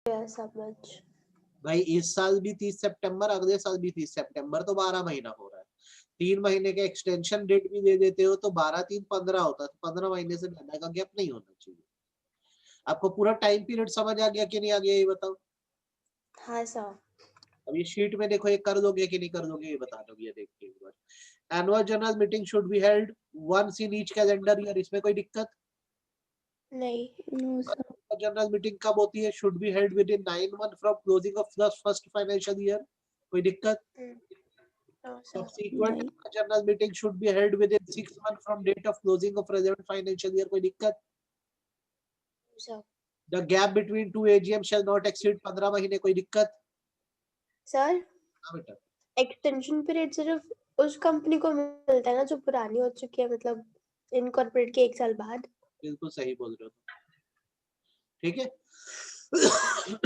समझ। भाई इस साल भी 30 सितंबर, अगले साल भी 30 सितंबर, तो 12 महीना हो रहा है। 3 महीने के एक्सटेंशन डेट भी दे देते हो तो 12 3 15 होता है, तो 15 महीने से ज्यादा का गैप नहीं होना चाहिए। आपको पूरा टाइम पीरियड समझ आ गया कि नहीं आ गया ये बताओ। हाँ सर। अब ये शीट में देखो, ये कर दोगे कि नहीं कर दोगे ये बता दो, ये देखिए एक बार। Annual general meeting should be held once in each calendar year, इसमें कोई दिक्कत नहीं। No sir. जनरल मीटिंग कब होती है? Should be held within 9 months from closing of the first financial year, कोई दिक्कत? No sir. Subsequent नहीं general meeting should be held within 6 months from date of closing of present financial year, कोई दिक्कत? Sir. The gap between two AGM shall not exceed 15 महीने, कोई दिक्कत? Sir हाँ बेटा, एक्सटेंशन पीरियड सिर्फ उस कंपनी को मिलता है ना जो पुरानी हो चुकी है, मतलब इनकॉर्पोरेट के 1 साल बाद। बिल्कुल सही बोल रहे हो, ठीक है।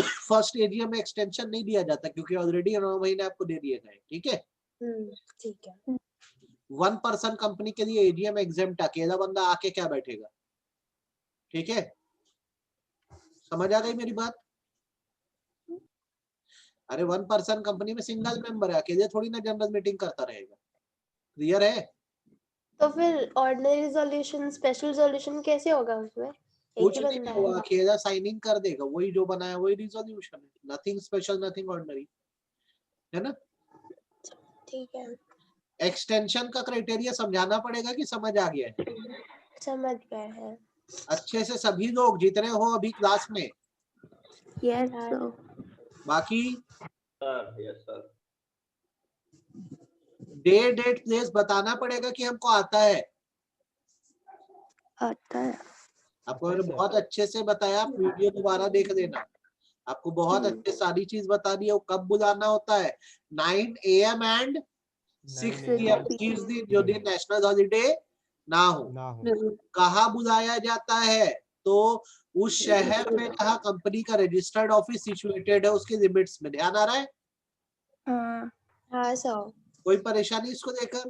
फर्स्ट एजीएम में एक्सटेंशन नहीं दिया जाता क्योंकि ऑलरेडी 9 महीने आपको दे दिए गए, ठीक है। ठीक है। 1 पर्सन कंपनी के लिए एजीएम एग्जेम्प्ट, अकेला बंदा आके क्या बैठेगा, ठीक है। समझ आ गई मेरी बात? अरे 1 पर्सन कंपनी में सिंगल मेंबर है, अकेले थोड़ी ना जनरल मीटिंग करता रहेगा, क्लियर है? तो फिर ऑर्डिनरी रिजोल्यूशन, स्पेशल रिजोल्यूशन कैसे होगा उसमें? एक कुछ ही नहीं बंदा होगा, है। अकेला साइनिंग कर देगा, वही जो बनाया वही रिजोल्यूशन है, नथिंग स्पेशल नथिंग ऑर्डिनरी, है ना। ठीक है, एक्सटेंशन का क्राइटेरिया समझाना पड़ेगा कि समझ आ गया है? समझ गए हैं। अच्छे से सभी लोग जितने हो अभी क्लास में, यस हाँ। सर। बाकी yes sir. Day date place बताना पड़ेगा कि हमको आता है। आता है। आपको मैंने बहुत अच्छे से बताया, आप वीडियो दोबारा देख लेना, आपको बहुत अच्छे सारी चीज बता दी है। वो कब बुलाना होता है? 9 AM एंड 6 PM, जिस दिन जो दिन नेशनल हॉलीडे ना हो। कहाँ बुलाया जाता है? तो उस शहर में जहाँ कंपनी का रजिस्टर्ड ऑफिस सिचुएटेड है उसके लिमिट्स में। ध्यान आ रहा है? हाँ। हाँ सर। कोई परेशानी इसको लेकर?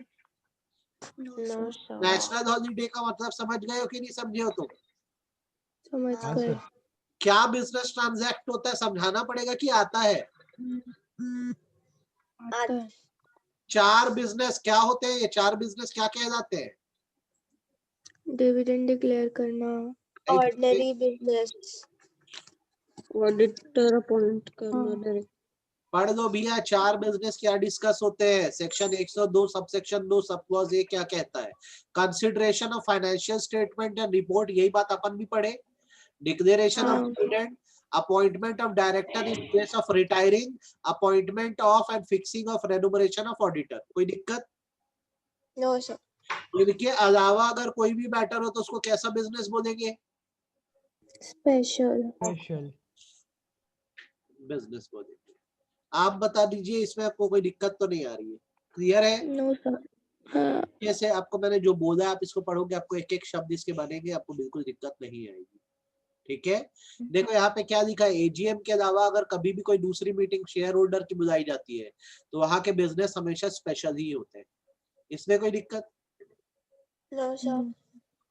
No sir. नेशनल हॉलीडे का मतलब समझ गए हो कि नहीं समझे हो? तो समझ हाँ गए। क्या बिजनेस ट्रांजैक्ट होता है समझाना पड़ेगा कि आता है? आता है। 4 बिजनेस क्या होते हैं? ये 4 बिजनेस क्या कहलाते हैं? डिविडेंड डिक्लेयर करना, ऑर्डिनरी बिजनेस, ऑडिटर अपॉइंट करना डायरेक्ट। पढ़ लो भैया, 4 बिजनेस क्या डिस्कस होते हैं। Section 102 sub section 2 sub clause A क्या कहता है? Consideration of financial statement and report, यही बात अपन भी पढ़े। Declaration of dividend, appointment of director in case of retiring, appointment of and fixing of remuneration of auditor, कोई दिक्कत? No sir. इनके अलावा अगर कोई भी मैटर हो तो उसको कैसा बिजनेस बोलेंगे? स्पेशल। बिजनेस बोलेंगे। आप बता दीजिए, इसमें आपको कोई दिक्कत तो नहीं आ रही है? क्लियर है? No sir. हाँ। जैसे आपको मैंने जो बोला आप इसको पढ़ोगे, आपको एक एक शब्द इसके बनेंगे, आपको बिल्कुल दिक्कत नहीं आएगी, ठीक है। देखो यहाँ पे क्या लिखा है, एजीएम के अलावा अगर कभी भी कोई दूसरी मीटिंग शेयर होल्डर की बुलाई जाती है तो वहां के बिजनेस हमेशा स्पेशल ही होते हैं, इसमें कोई दिक्कत? No sir.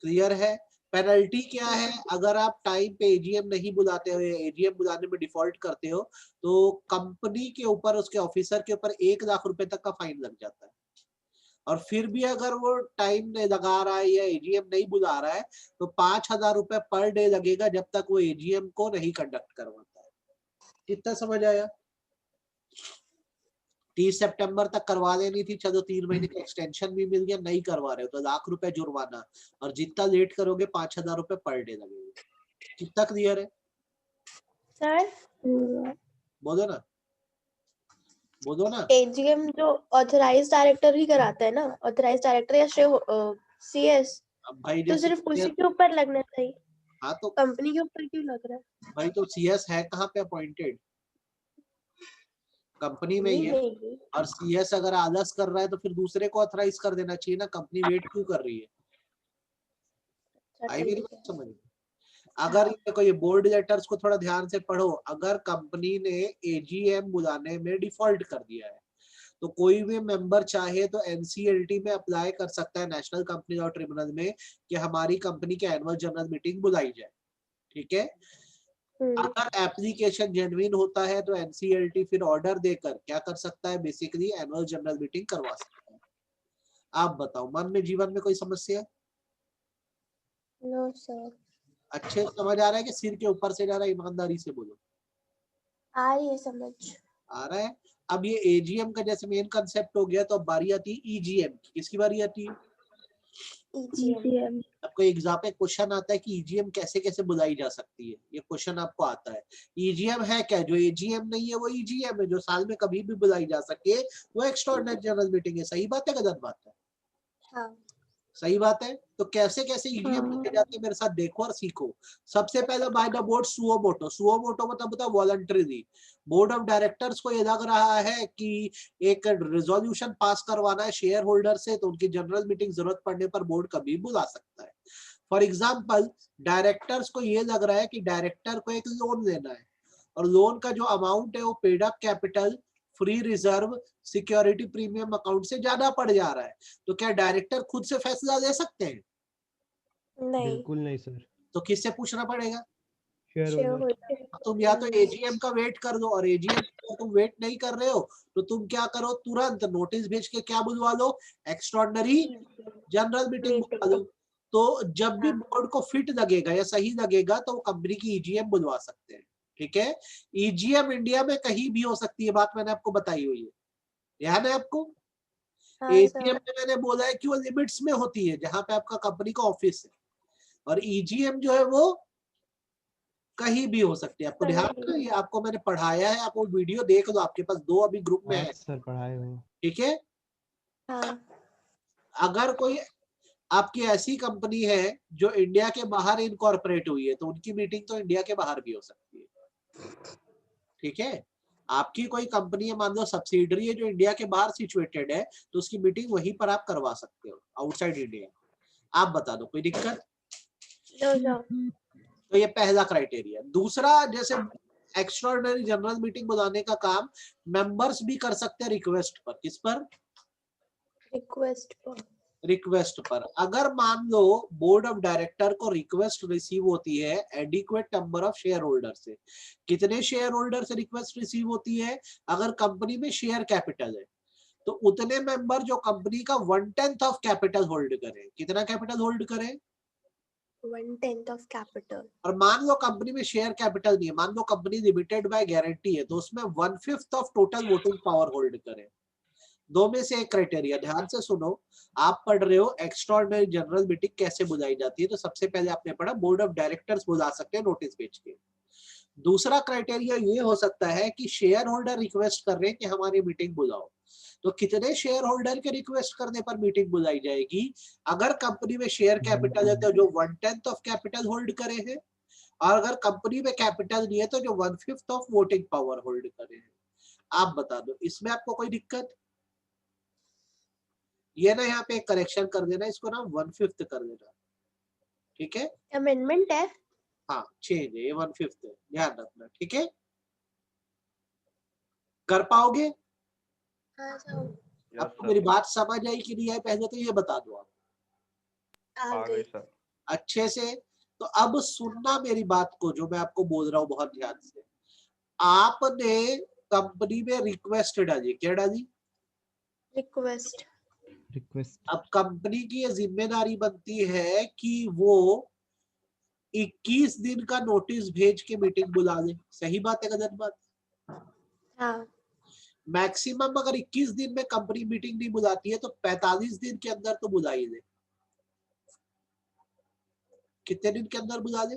क्लियर है? पेनल्टी क्या है अगर आप टाइम पे एजीएम नहीं बुलाते हो या एजीएम बुलाने में डिफॉल्ट करते हो? तो कंपनी के ऊपर, उसके ऑफिसर के ऊपर 1 लाख रुपए तक का फाइन लग जाता है। और फिर भी अगर वो टाइम नहीं लगा रहा है या एजीएम नहीं बुला रहा है तो 5,000 रुपए पर डे लगेगा जब तक वो एजीएम को नहीं कंडक्ट करवाता है। कितना समझ आया? 30 सितंबर तक करवा लेनी थी, चलो 3 महीने का एक्सटेंशन भी मिल गया, नहीं करवा रहे हो तो 1 लाख रुपए जुर्माना, और जितना लेट करोगे 5,000 रुपए पर डे लगेगा। कितना क्लियर है? सर बोलो ना, बोलो ना। एजीएम जो ऑथराइज्ड डायरेक्टर ही कराता है ना, ऑथराइज्ड डायरेक्टर या सीएस, अब भाई तो जैसे सिर्फ उसी के ऊपर लगना चाहिए, हाँ तो कंपनी के ऊपर क्यों लग रहा है? भाई तो सीएस है कहाँ पे अपॉइंटेड? कंपनी में ही है। नहीं। और सीएस अगर आलस कर रहा है तो फिर दूसरे को ऑथराइज कर देना चाहिए ना, कंपनी वेट क्यों कर रही है? आई मेरी बात समझ में? अगर देखो ये बोर्ड लेटर्स को थोड़ा ध्यान से पढ़ो, अगर कंपनी ने एजीएम बुलाने में डिफॉल्ट कर दिया है तो कोई भी मेंबर चाहे तो एनसीएलटी में अप्लाई कर सकता है, नेशनल कंपनी लॉ ट्रिब्यूनल में, कि हमारी कंपनी के एनुअल जनरल मीटिंग बुलाई जाए, ठीक है। अगर एप्लीकेशन जेन्युइन होता है तो एनसीएलटी फिर ऑर्डर देकर क्या कर सकता है, बेसिकली एनुअल जनरल मीटिंग करवा सकता है। आप बताओ, मन में जीवन में कोई समस्या? No sir. अच्छे से समझ आ रहा है कि सिर के ऊपर से जा रहा है? ईमानदारी से बोलो। आ रही है समझ। आ रहा है। अब ये एजीएम का जैसे मेन कंसेप्ट हो गया, तो अब बारी आती है ईजीएम की। किसकी बारी आती है? EGM। आपको एग्जाम में क्वेश्चन आता है कि ईजीएम कैसे कैसे बुलाई जा सकती है, ये क्वेश्चन आपको आता है। ईजीएम है क्या? जो एजीएम नहीं है वो ईजीएम है, जो साल में कभी भी बुलाई जा सके, वो एक्स्ट्राऑर्डिनरी जनरल मीटिंग है। सही बात है गलत बात है? हाँ। सही बात है। तो कैसे कैसे ईजीएम हाँ। लिखे जाते हैं, मेरे साथ देखो और सीखो। सबसे पहले by the board suo motu. Suo motu मतलब होता है वॉलंटरीली। बोर्ड ऑफ डायरेक्टर्स को ये लग रहा है कि एक रिजोल्यूशन पास करवाना है शेयर होल्डर से, तो उनकी जनरल मीटिंग जरूरत पड़ने पर बोर्ड कभी बुला सकता है। फॉर एग्जाम्पल, डायरेक्टर्स को ये लग रहा है कि डायरेक्टर को एक लोन लेना है, और लोन का जो अमाउंट है वो paid up capital, free reserve, security premium account से ज्यादा पड़ जा रहा है। तो क्या डायरेक्टर खुद से फैसला ले सकते हैं? नहीं। बिल्कुल नहीं सर। तो किससे पूछना पड़ेगा? Share share holder. होल्डर। तुम या तो एजीएम का वेट कर दो, और एजीएम का तुम वेट नहीं कर रहे हो तो तुम क्या करो, तुरंत नोटिस भेज के क्या बुलवा लो, एक्स्ट्राऑर्डिनरी जनरल मीटिंग बुलवा लो। तो जब भी बोर्ड को फिट लगेगा या सही लगेगा तो वो कंपनी की ईजीएम बुलवा सकते हैं। ठीक है। ईजीएम इंडिया में कहीं भी हो सकती है, बात मैंने आपको बताई हुई है, ध्यान है आपको? हाँ एजीएम सर। में मैंने बोला है कि वो लिमिट्स में होती है, जहां पे आपका कंपनी का ऑफिस है, और ईजीएम जो है वो कहीं भी हो सकती है। आपको ध्यान है? ये आपको मैंने पढ़ाया है, आप वो वीडियो देख लो, आपके पास 2 अभी ग्रुप में है। सर पढ़ाए हो। ठीक है। हाँ। अगर कोई आपकी ऐसी कंपनी है जो इंडिया के बाहर इनकॉर्पोरेट हुई है, तो उनकी मीटिंग तो इंडिया के बाहर भी हो सकती है। ठीक है। आपकी कोई कंपनी है, मान लो सब्सिडरी है जो इंडिया के बाहर सिचुएटेड है, तो उसकी मीटिंग वहीं पर आप करवा सकते हो, आउटसाइड इंडिया। आप बता दो, कोई दिक्कत? तो ये पहला क्राइटेरिया। दूसरा, जैसे एक्स्ट्राऑर्डिनरी जनरल मीटिंग बुलाने का काम मेंबर्स भी कर सकते हैं रिक्वेस्ट पर। किस पर? रिक्वेस्ट पर। रिक्वेस्ट पर। अगर मान लो बोर्ड ऑफ डायरेक्टर को रिक्वेस्ट रिसीव होती है adequate number of share holder से। कितने शेयर होल्डर से रिक्वेस्ट रिसीव होती है? अगर कंपनी में शेयर कैपिटल है तो उतने मेंबर जो कंपनी का 1/10 ऑफ कैपिटल होल्ड करें। कितना कैपिटल होल्ड करें? 1/10 ऑफ कैपिटल। और मान लो कंपनी में शेयर कैपिटल नहीं है, मान लो कंपनी लिमिटेड बाय गारंटी है, तो उसमें 1/5 of total voting power hold करें। दो में से एक क्राइटेरिया। ध्यान से सुनो, आप पढ़ रहे हो एक्स्ट्राऑर्डिनरी जनरल मीटिंग कैसे बुलाई जाती है, तो सबसे पहले आपने पढ़ा बोर्ड ऑफ डायरेक्टर्स बुला सकते हैं नोटिस भेज के। दूसरा क्राइटेरिया ये हो सकता है कि शेयर होल्डर रिक्वेस्ट कर रहे हैं कि हमारी मीटिंग बुलाओ। तो कितने शेयर होल्डर के रिक्वेस्ट करने पर मीटिंग बुलाई जाएगी? अगर कंपनी में शेयर कैपिटल है तो जो 1/10 ऑफ कैपिटल होल्ड करे हैं, और अगर कंपनी में कैपिटल नहीं है तो जो 1/5 ऑफ वोटिंग पावर होल्ड करे हैं। आप बता दो, इसमें आपको कोई दिक्कत? ये ना यहाँ पे एक करेक्शन कर देना, इसको ना 1/5 कर देना। ठीक है। अमेंडमेंट है। हाँ, चेंज है, ये 1/5 है, ध्यान रखना। ठीक है। कर पाओगे? हाँ सर। आपको मेरी बात समझ आई कि नहीं आई, पहले तो ये बता दो आप। आ गई सर। अच्छे से। तो अब सुनना मेरी बात को, जो मैं आपको बोल रहा हूँ बहुत ध्यान से। आपने कंपनी में रिक्वेस्ट डाली, क्या डाली? रिक्वेस्ट। अब कंपनी की ये जिम्मेदारी बनती है कि वो 21 दिन का नोटिस भेज के मीटिंग बुला ले। सही बात है गलत बात? हाँ। मैक्सिमम अगर 21 दिन में कंपनी मीटिंग नहीं बुलाती है तो 45 दिन के अंदर तो बुला ही ले। कितने दिन के अंदर बुला ले?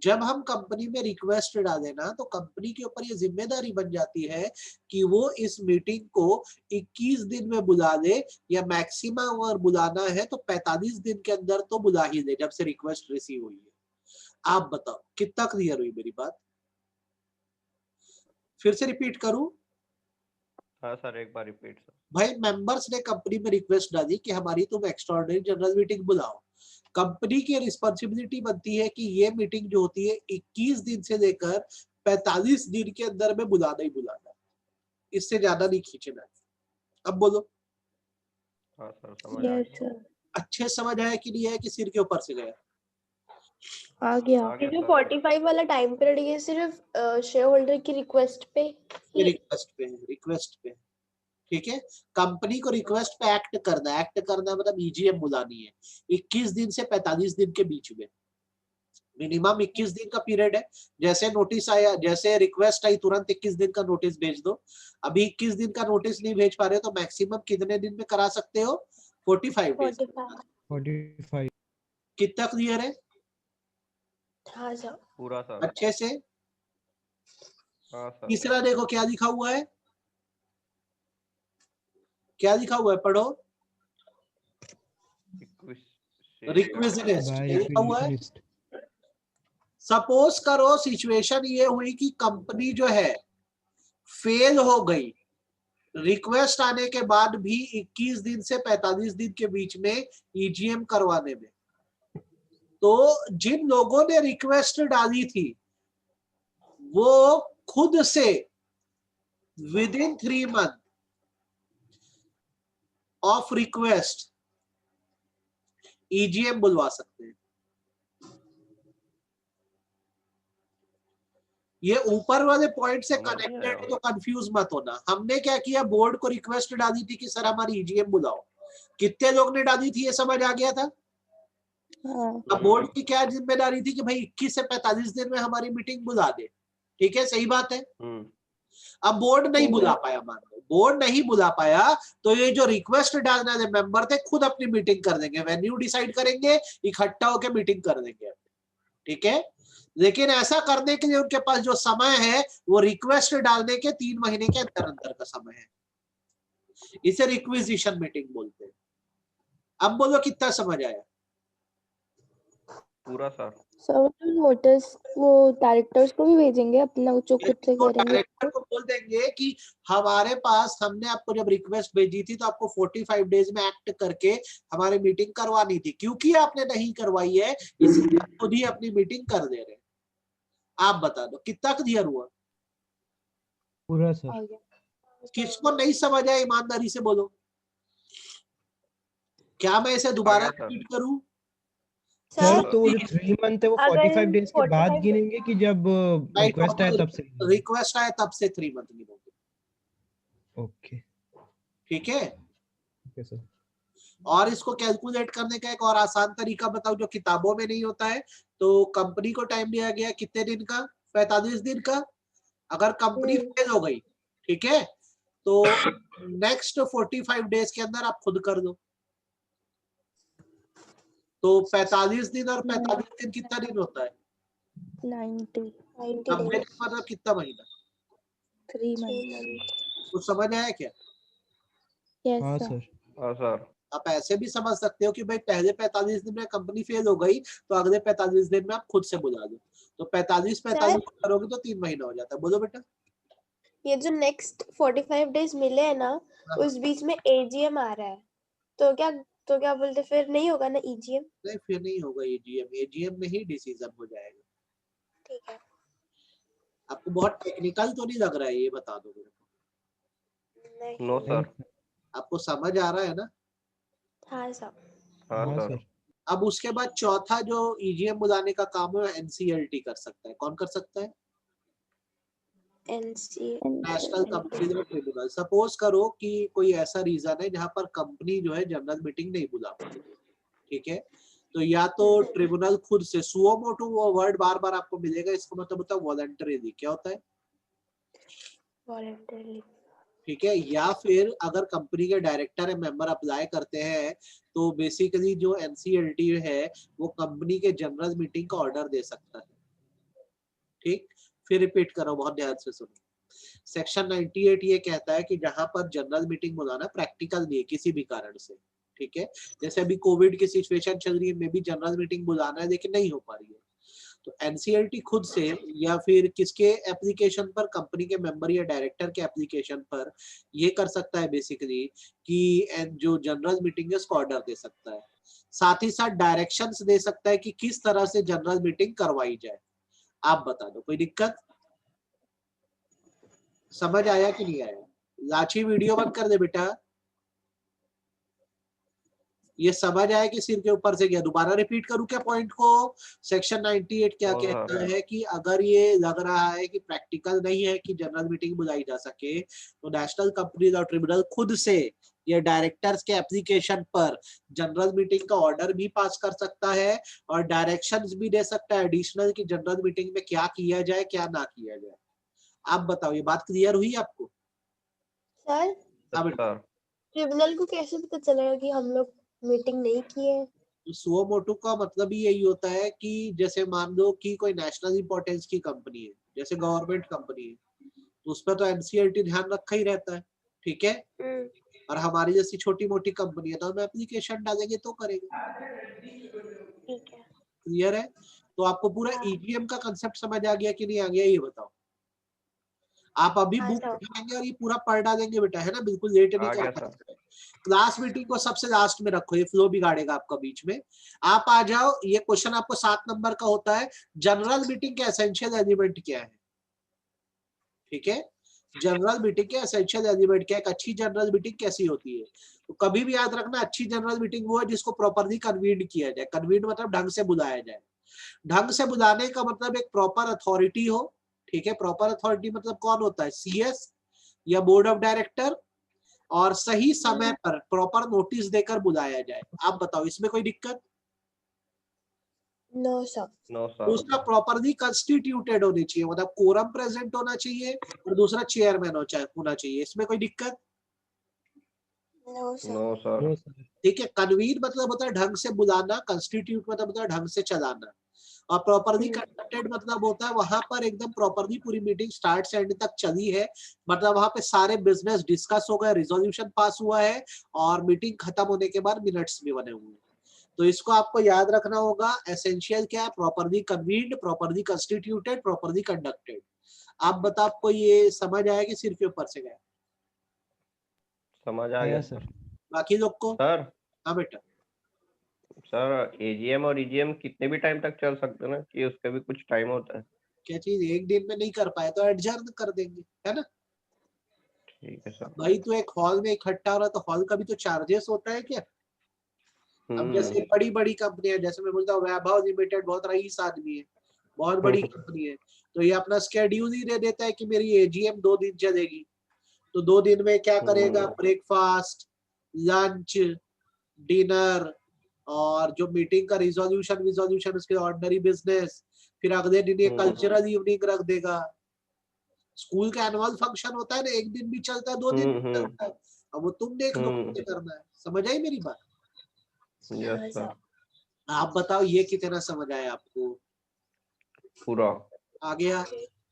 जब हम कंपनी में रिक्वेस्ट डालें ना, तो कंपनी के ऊपर ये जिम्मेदारी बन जाती है कि वो इस मीटिंग को 21 दिन में बुला ले, या मैक्सिमम अगर बुलाना है तो 45 दिन के अंदर तो बुला ही ले, जब से रिक्वेस्ट रिसीव हुई है। आप बताओ कितना क्लियर हुई मेरी बात? फिर से रिपीट करूं? हाँ सर, एक बार रिपीट सर। भाई, मेंबर्स ने कंपनी में रिक्वेस्ट डाली कि हमारी तुम एक्स्ट्राऑर्डिनरी जनरल मीटिंग बुलाओ। कंपनी की रिस्पॉन्सिबिलिटी बनती है कि ये मीटिंग जो होती है 21 दिन से लेकर 45 दिन के अंदर में बुलाना ही बुलाना, इससे ज्यादा नहीं खींचना। अब बोलो, हाँ सर, समझ आ गया। Yes sir. अच्छे समझ आया कि नहीं आया, कि सिर के ऊपर से गया? आ गया। आ ये गया जो सर। 45 वाला टाइम पीरियड ये सिर्फ शेयर होल्डर की रिक्वेस्ट पे ये ही रिक्वेस्ट पे, ठीक है। कंपनी को रिक्वेस्ट पे एक्ट करना है, एक्ट करना मतलब ईजीएम बुलानी है 21 दिन से 45 दिन के बीच में, मिनिमम 21 दिन का पीरियड है। जैसे नोटिस आया, जैसे रिक्वेस्ट आई तुरंत 21 दिन का नोटिस भेज दो। अभी 21 दिन का नोटिस नहीं भेज पा रहे तो मैक्सिमम कितने दिन में करा सकते हो? 45 डेज। 45। 45। कितना क्लियर है? हाँ सर। पूरा सर। अच्छे से। हाँ सर। तीसरा देखो क्या लिखा हुआ है, क्या लिखा हुआ है, पढ़ो। रिक्विजिस्ट क्या लिखा हुआ है? सपोज करो सिचुएशन ये हुई कि कंपनी जो है फेल हो गई, रिक्वेस्ट आने के बाद भी 21 दिन से 45 दिन के बीच में ईजीएम करवाने में, तो जिन लोगों ने रिक्वेस्ट डाली थी वो खुद से with in 3 month of request EGM बुलवा सकते हैं। ये ऊपर वाले पॉइंट से समझ नहीं कनेक्टेड आया है तो कंफ्यूज मत होना। हमने क्या किया, बोर्ड को रिक्वेस्ट डाली थी कि सर हमारी ईजीएम बुलाओ। कितने लोग ने डाली थी ये समझ आ गया था? हाँ। अब बोर्ड की क्या जिम्मेदारी थी कि भाई 21 से 45 दिन में हमारी मीटिंग बुला दे, ठीक है, सही बात है। अब बोर्ड नहीं बुला पाया, मान लो बोर्ड नहीं बुला पाया, तो ये जो रिक्वेस्ट डालने वाले मेंबर थे खुद अपनी मीटिंग कर देंगे, वेन्यू डिसाइड करेंगे, इकट्ठा होकर मीटिंग कर देंगे, ठीक है। लेकिन ऐसा करने के लिए उनके पास जो समय है वो रिक्वेस्ट डालने के 3 महीने के अंदर अंदर का समय है, इसे रिक्विजिशन मीटिंग बोलते हैं। अब बोलो कितना समझ आया? पूरा सर। सर नोटिस वो डायरेक्टर्स को भी भेजेंगे अपना जो खुद से करेंगे डायरेक्टर को बोल देंगे कि हमारे पास, हमने आपको जब रिक्वेस्ट भेजी थी तो आपको 45 डेज में एक्ट करके हमारी मीटिंग करवानी थी, क्योंकि आपने नहीं करवाई है इसलिए आप खुद ही अपनी मीटिंग कर दे रहे हैं। आप बता दो कितना क्लियर हुआ? पूरा सर। आ गया। किसको नहीं समझ आया ईमानदारी से बोलो, क्या मैं इसे दोबारा आ गया सर। रिपीट करूं? सर सर तो जो 3 मंथ है वो अगर 45 डेज के बाद 45 गिनेंगे कि जब रिक्वेस्ट आए तब से? रिक्वेस्ट आए तब से 3 मंथ गिनोगे, ओके। ठीक है। Okay sir. और इसको कैलकुलेट करने का एक और आसान तरीका बताओ जो किताबों में नहीं होता है। तो कंपनी को टाइम दिया गया कितने दिन का? 45 दिन का। अगर कंपनी फेल हो गई, ठीक है, तो नेक्स्ट 45 डेज के अंदर आप खुद कर दो। तो 45 दिन और 45 दिन कितना दिन होता है? 90 90 दिन मतलब कितना महीना? 3 मंथ। कुछ समझ आया क्या? यस हाँ सर। सर। हाँ सर। आप ऐसे भी समझ सकते हो कि भाई पहले 45 दिन में कंपनी फेल हो गई तो अगले 45 दिन में आप खुद से बुला दो, तो 45 करोगे तो 3 महीना हो जाता है। बोलो बेटा। ये जो नेक्स्ट 45 डेज मिले हैं ना, उस बीच में एजीएम आ रहा है, तो क्या बोलते फिर नहीं होगा ना ईजीएम? नहीं फिर नहीं होगा एजीएम, एजीएम में ही डिसीजन हो जाएगा। ठीक है। आपको बहुत टेक्निकल तो नहीं लग रहा है ये, बता दो मेरे को। नहीं। No sir. आपको समझ आ रहा है ना? हाँ सर। हाँ हाँ सर। सर। अब उसके बाद चौथा जो ईजीएम बुलाने का काम है एनसीएलटी कर सकता है। कौन कर सकता है? National company tribunal. सपोज करो कि कोई ऐसा रीजन है जहां पर कंपनी जो है जनरल मीटिंग नहीं बुला पा रही, ठीक है, तो या तो ट्रिब्यूनल खुद से, सुओ मोटो वो वर्ड बार बार आपको मिलेगा, इसका मतलब होता है वॉलंटरीली। क्या होता है? वॉलंटरली। ठीक है। या फिर अगर कंपनी के डायरेक्टर या मेंबर अप्लाई करते हैं तो बेसिकली जो एनसीएलटी है वो कंपनी के जनरल मीटिंग का ऑर्डर दे सकता है, ठीक। फिर रिपीट करो, बहुत ध्यान से सुनो। सेक्शन 98 ये कहता है कि जहां पर जनरल मीटिंग बुलाना प्रैक्टिकल नहीं है किसी भी कारण से, ठीक है, जैसे अभी कोविड की सिचुएशन चल रही है, मे भी जनरल मीटिंग बुलाना है लेकिन नहीं हो पा रही है, तो एनसीएलटी खुद से या फिर किसके एप्लीकेशन पर, कंपनी के मेंबर या डायरेक्टर के एप्लीकेशन पर ये कर सकता है बेसिकली कि जो जनरल मीटिंग है उसको ऑर्डर दे सकता है। साथ ही साथ डायरेक्शंस दे सकता है कि किस तरह से जनरल मीटिंग करवाई जाए। आप बता दो, कोई दिक्कत? समझ आया कि नहीं आया? लाची वीडियो बंद कर दे बेटा। ये समझ आया कि सिर के ऊपर से गया? दोबारा रिपीट करूं क्या पॉइंट को? सेक्शन 98 क्या और कहता है कि अगर ये लग रहा है कि प्रैक्टिकल नहीं है कि जनरल मीटिंग बुलाई जा सके, तो नेशनल कंपनीज लॉ ट्रिब्यूनल खुद से ये डायरेक्टर्स के एप्लीकेशन पर जनरल मीटिंग का ऑर्डर भी पास कर सकता है और डायरेक्शंस भी दे सकता है एडिशनल की जनरल मीटिंग में क्या किया जाए क्या ना किया जाए। आप बताओ, ये बात क्लियर हुई आपको? सर हाँ बेटा। सर ट्रिब्यूनल को कैसे पता चलेगा कि हम लोग मीटिंग नहीं किए? सुओ मोटो का मतलब ही यही होता है कि जैसे मान लो कि कोई नेशनल इंपॉर्टेंस की कंपनी है, जैसे गवर्नमेंट कंपनी है, तो उसमें तो एनसीएलटी ध्यान रखा ही रहता है, ठीक है। और हमारी जैसी छोटी मोटी कंपनी है तो हम एप्लीकेशन डालेंगे तो करेंगे। ठीक है। क्लियर है? तो आपको पूरा हाँ। ईजीएम का कंसेप्ट समझ आ गया कि नहीं आ गया, ये बताओ। आप अभी हाँ बुक सर। उठाएंगे और ये पूरा पढ़ डालेंगे बेटा, है ना? बिल्कुल लेट नहीं आ गया करना सर। है। क्लास मीटिंग को सबसे लास्ट में रखो, ये फ्लो बिगाड़ेगा आपका बीच में। आप आ जाओ, ये क्वेश्चन आपको 7 नंबर का होता है, जनरल मीटिंग के एसेंशियल एलिमेंट क्या है? ठीक है, जनरल मीटिंग के एसेंशियल एलिमेंट क्या है, एक अच्छी जनरल मीटिंग कैसी होती है? तो कभी भी याद रखना, अच्छी जनरल मीटिंग वो है जिसको प्रॉपरली कन्वीन्ड किया जाए। कन्वीन्ड मतलब ढंग से बुलाया जाए। ढंग से बुलाने का मतलब एक प्रॉपर अथॉरिटी हो, ठीक है। प्रॉपर अथॉरिटी मतलब कौन होता है? सीएस या बोर्ड ऑफ डायरेक्टर, और सही समय पर प्रॉपर नोटिस देकर बुलाया जाए। आप बताओ, इसमें कोई दिक्कत? No sir. No sir. दूसरा, प्रॉपरली कंस्टिट्यूटेड होनी चाहिए, मतलब कोरम प्रेजेंट होना चाहिए, और दूसरा चेयरमैन होना चाहिए। इसमें कोई दिक्कत? No sir. No sir. No sir. ठीक है। कन्वीन मतलब होता है ढंग से बुलाना, कंस्टिट्यूट मतलब होता है ढंग से चलाना, और प्रॉपरली कंडक्टेड मतलब होता है वहां पर एकदम प्रॉपरली पूरी मीटिंग स्टार्ट से एंड तक चली है, मतलब वहां पे सारे बिजनेस डिस्कस हो गए, रिजोल्यूशन पास हुआ है, और मीटिंग खत्म होने के बाद मिनट्स भी बने हुए हैं। तो इसको आपको याद रखना होगा। एसेंशियल क्या है? Properly convened, properly constituted, properly conducted. आप बताओ, आपको ये समझ आया कि सिर के ऊपर से गया? समझ आ आया गया सर। सर। बाकी लोग को? सर हाँ बेटा। सर एजीएम और ईजीएम कितने भी टाइम तक चल सकते हैं ना, कि उसका भी कुछ टाइम होता है? क्या चीज एक दिन में नहीं कर पाए तो एडजर्न कर देंगे, है ना? ठीक है सर। भाई तो एक हॉल में इकट्ठा हो रहा है, तो हॉल का भी तो चार्जेस होता है क्या? अब जैसे बड़ी बड़ी कंपनियां, जैसे मैं बोलता हूँ वैभव लिमिटेड बहुत रईस आदमी है, बहुत बड़ी कंपनी है, तो ये अपना स्केड्यूल ही दे देता है कि मेरी एजीएम 2 दिन चलेगी, तो 2 दिन में क्या करेगा? ब्रेकफास्ट, लंच, डिनर, और जो मीटिंग का रिजोल्यूशन उसके ऑर्डिनरी बिजनेस, फिर अगले दिन ये कल्चरल इवनिंग रख देगा। स्कूल का एनुअल फंक्शन होता है ना, एक दिन भी चलता है, 2 दिन भी चलता है, अब वो तुम देख लो कैसे करना है। समझ आई मेरी बात? Yes sir. आप बताओ, ये कितना समझ आया आपको? पूरा। आ गया?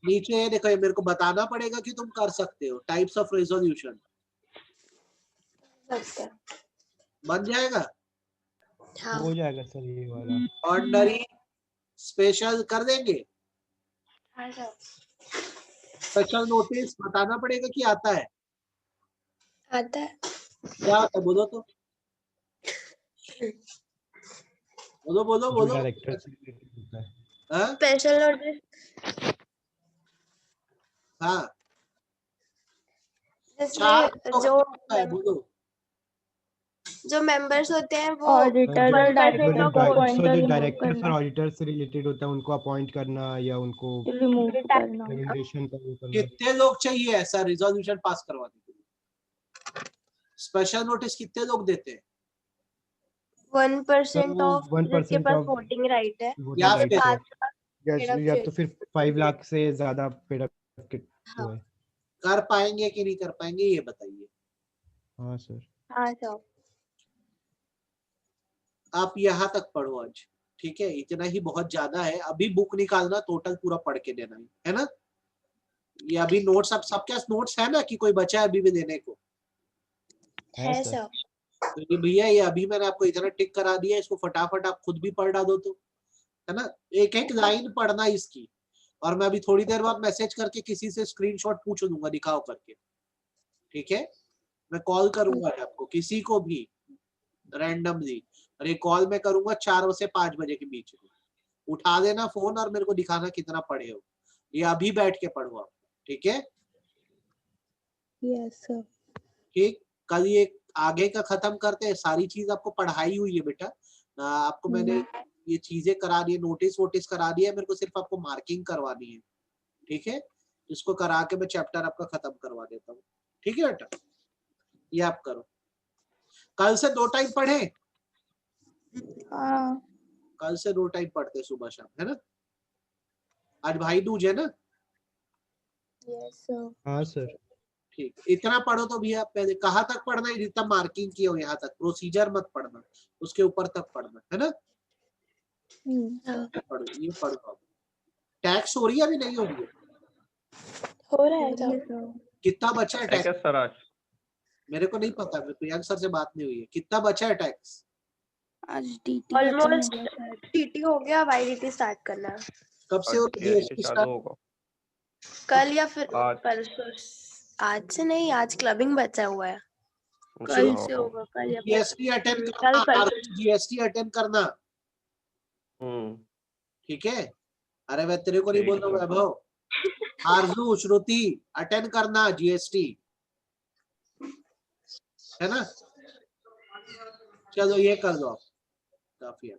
नीचे देखो, ये मेरे को बताना पड़ेगा कि तुम कर सकते हो। टाइप्स ऑफ रेजोल्यूशन बन जाएगा? हाँ। हो जाएगा सर ये वाला। ऑर्डिनरी, स्पेशल कर देंगे? हाँ सर। स्पेशल नोटिस बताना पड़ेगा कि आता है? आता है। क्या होता है बोलो तो, बोलो बोलो जो बोलो। डायरेक्टर से रिलेटेड होता है। हाँ स्पेशल नोटिस हाँ, जिसमें बोलो। जो मेंबर्स होते हैं वो ऑडिटर और डायरेक्टर को अपॉइंट जो रिमूव डायरेक्टर्स और करना, ऑडिटर से रिलेटेड होता है उनको अपॉइंट करना या उनको रिमूव करना। रिकमेंडेशन का वो करना। कितने लोग चाहिए ऐसा रिजोल्यूशन पास करवाने के लिए? स्पेशल नोटिस कितने लोग देते हैं? 1% ऑफ 1% जिसके पास ऑफ वोटिंग राइट है, वोटिंग या राइट फिर है, या तो फिर 5 लाख से ज्यादा पेड अप हाँ। है। कर पाएंगे कि नहीं कर पाएंगे, ये बताइए। हाँ सर। हाँ सर। आप यहाँ तक पढ़ो आज, ठीक है? इतना ही बहुत ज्यादा है। अभी बुक निकालना, टोटल पूरा पढ़ के देना है ना? ये अभी नोट्स, अब सबके पास नोट्स है ना कि कोई बचा है अभी भी देने को? है सर। तो ये भैया, ये अभी मैंने आपको इतना टिक करा दिया, इसको फटाफट आप खुद भी पढ़ डालो तो, है ना? एक एक लाइन पढ़ना इसकी, और मैं अभी थोड़ी देर बाद मैसेज करके किसी से स्क्रीनशॉट पूछ लूंगा, दिखाओ करके, ठीक है? मैं कॉल करूंगा आपको, किसी को भी रैंडमली, और ये कॉल मैं करूंगा 4 से 5 बजे के बीच में। उठा देना फोन और मेरे को दिखाना कितना पढ़े हो। ये अभी बैठ के पढ़ो आप, ठीक है? Yes sir. ठीक। कल ये आगे का खत्म करते हैं। सारी चीज आपको पढ़ाई हुई है बेटा, आपको मैंने ये चीजें करा दी है, नोटिस वोटिस करा दिया है, मेरे को सिर्फ आपको मार्किंग करवानी है, ठीक है। इसको करा के मैं चैप्टर आपका खत्म करवा देता हूँ, ठीक है बेटा। ये आप करो, कल से 2 टाइम पढ़े, हाँ कल से 2 टाइम पढ़ते सुबह शाम, है ना। आज भाई दूज है ना, यस सर। हाँ सर। ठीक। इतना पढ़ो तो भैया, पहले कहाँ तक पढ़ना है, जितना मार्किंग किया हो यहाँ तक, प्रोसीजर मत पढ़ना, उसके ऊपर तक पढ़ना है ना। पढ़ो, ये पढ़ो। टैक्स हो रही है अभी नहीं हो रही है? हो रहा है सर कितना बचा है है टैक्स? क्या सर आज? मेरे को नहीं पता, मेरे प्रियांक सर से बात नहीं हुई है। कितना बचा है टैक्स? आज डीटी ऑलमोस्ट टीटी हो गया, वाईडीटी स्टार्ट करना है कब से हो और जीएसटी GST चालू स्टार्ट? होगा कल या फिर आज? परसों। आज से नहीं, आज क्लबिंग बचा हुआ है, अच्छा, कल हाँ, से हाँ। होगा, कल या जीएसटी अटेंड कल करना, परसों। जीएसटी अटेंड करना, ठीक है। अरे मैं तेरे को नहीं ठीक बोल रहा है। वैभव, आरजू श्रुति अटेंड करना जीएसटी, है ना। चलो ये कर दो आप, काफी है।